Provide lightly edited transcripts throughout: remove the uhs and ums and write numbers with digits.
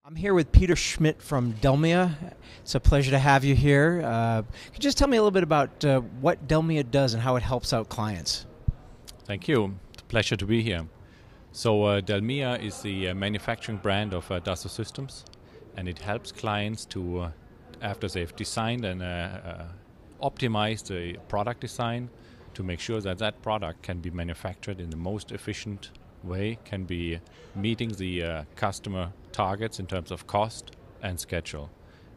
I'm here with Peter Schmitt from DELMIA. It's a pleasure to have you here. Could you just tell me a little bit about what DELMIA does and how it helps out clients? Thank you. It's a pleasure to be here. So DELMIA is the manufacturing brand of Dassault Systems, and it helps clients to, after they've designed and optimized the product design, to make sure that that product can be manufactured in the most efficient way, can be meeting the customer targets in terms of cost and schedule.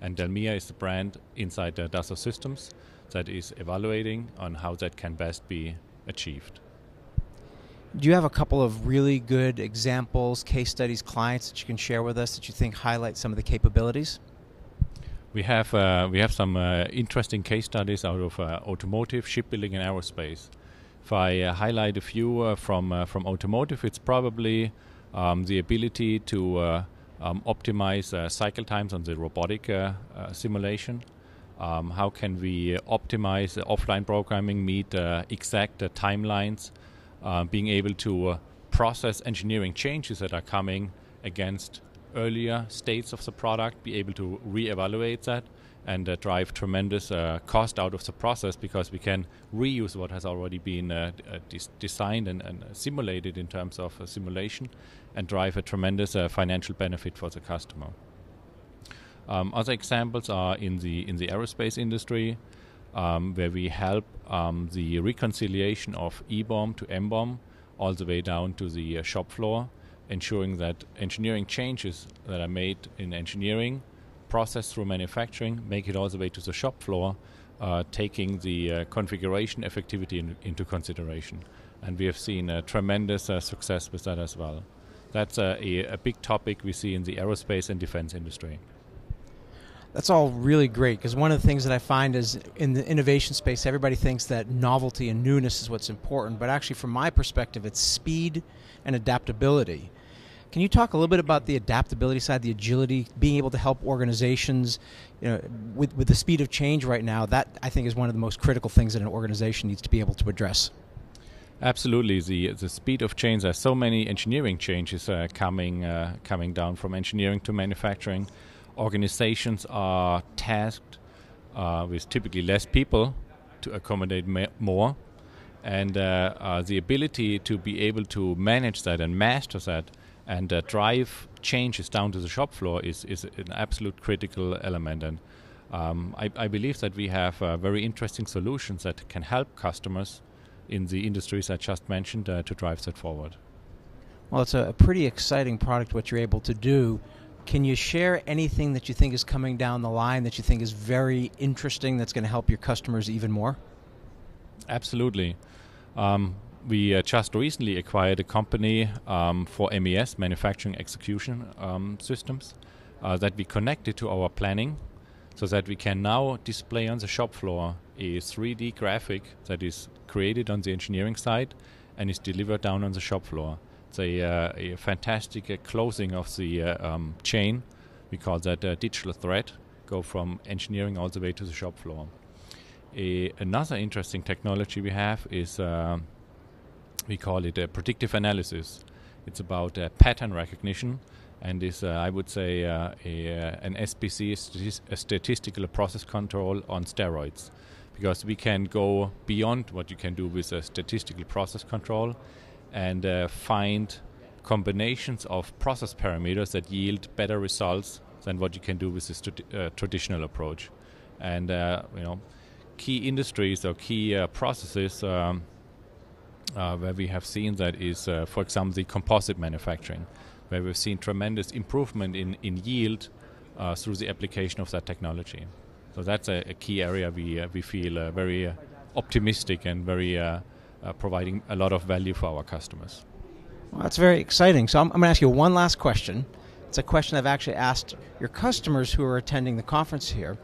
And DELMIA is the brand inside Dassault Systems that is evaluating on how that can best be achieved. Do you have a couple of really good examples, case studies, clients that you can share with us that you think highlight some of the capabilities? We have some interesting case studies out of automotive, shipbuilding, and aerospace. If I highlight a few from automotive, it's probably the ability to optimize cycle times on the robotic simulation. How can we optimize offline programming, meet exact timelines, being able to process engineering changes that are coming against earlier states of the product, be able to re-evaluate that and drive tremendous cost out of the process, because we can reuse what has already been designed and simulated in terms of simulation, and drive a tremendous financial benefit for the customer. Other examples are in the aerospace industry, where we help the reconciliation of E-bomb to M-bomb all the way down to the shop floor, ensuring that engineering changes that are made in engineering, processed through manufacturing, make it all the way to the shop floor, taking the configuration effectivity into consideration. And we have seen tremendous success with that as well. That's a big topic we see in the aerospace and defense industry. That's all really great, because one of the things that I find is in the innovation space, everybody thinks that novelty and newness is what's important, but actually from my perspective, it's speed and adaptability. Can you talk a little bit about the adaptability side, the agility, being able to help organizations, with the speed of change right now? That, I think, is one of the most critical things that an organization needs to be able to address. Absolutely. The speed of change, there's so many engineering changes coming down from engineering to manufacturing. Organizations are tasked with typically less people to accommodate more, and the ability to be able to manage that and master that and drive changes down to the shop floor is an absolute critical element. And I believe that we have very interesting solutions that can help customers in the industries I just mentioned to drive that forward. Well, it's a pretty exciting product, what you're able to do. Can you share anything that you think is coming down the line that you think is very interesting that's going to help your customers even more? Absolutely. We just recently acquired a company for MES, manufacturing execution systems, that we connected to our planning, so that we can now display on the shop floor a 3D graphic that is created on the engineering side and is delivered down on the shop floor. It's a fantastic closing of the chain. We call that digital thread, go from engineering all the way to the shop floor. Another interesting technology we have is we call it predictive analysis. It's about pattern recognition, and is, I would say, an SPC, a statistical process control on steroids, because we can go beyond what you can do with a statistical process control and find combinations of process parameters that yield better results than what you can do with the traditional approach. And key industries or key processes where we have seen that is, for example, the composite manufacturing, where we've seen tremendous improvement in yield through the application of that technology. So that's a key area we feel very optimistic and very providing a lot of value for our customers. Well, that's very exciting. So I'm going to ask you one last question. It's a question I've actually asked your customers who are attending the conference here.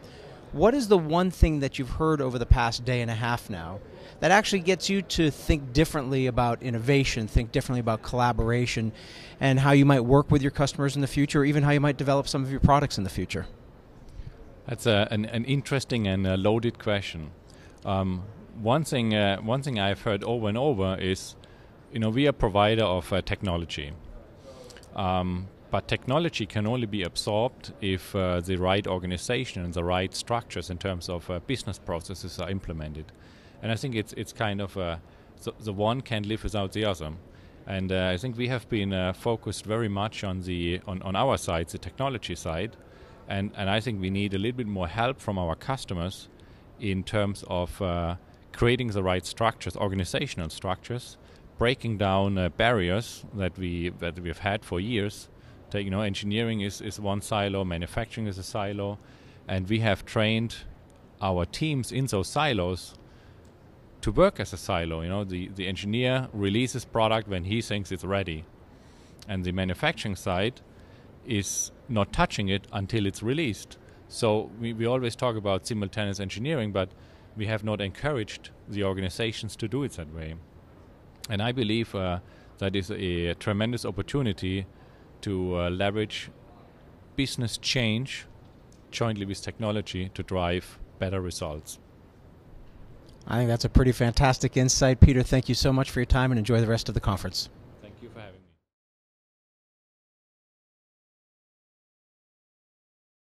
What is the one thing that you've heard over the past day and a half now that actually gets you to think differently about innovation, think differently about collaboration, and how you might work with your customers in the future, or even how you might develop some of your products in the future? That's an interesting and loaded question. One thing I've heard over and over is, we are a provider of technology. But technology can only be absorbed if the right organization and the right structures in terms of business processes are implemented. And I think it's kind of the one can't live without the other. And I think we have been focused very much on our side, the technology side, and I think we need a little bit more help from our customers in terms of creating the right structures, organizational structures, breaking down barriers that we've had for years. Engineering is one silo, manufacturing is a silo, and we have trained our teams in those silos to work as a silo. The engineer releases product when he thinks it's ready, and the manufacturing side is not touching it until it's released. So we always talk about simultaneous engineering, but we have not encouraged the organizations to do it that way. And I believe that is a tremendous opportunity to leverage business change jointly with technology to drive better results. I think that's a pretty fantastic insight. Peter, thank you so much for your time and enjoy the rest of the conference. Thank you for having me.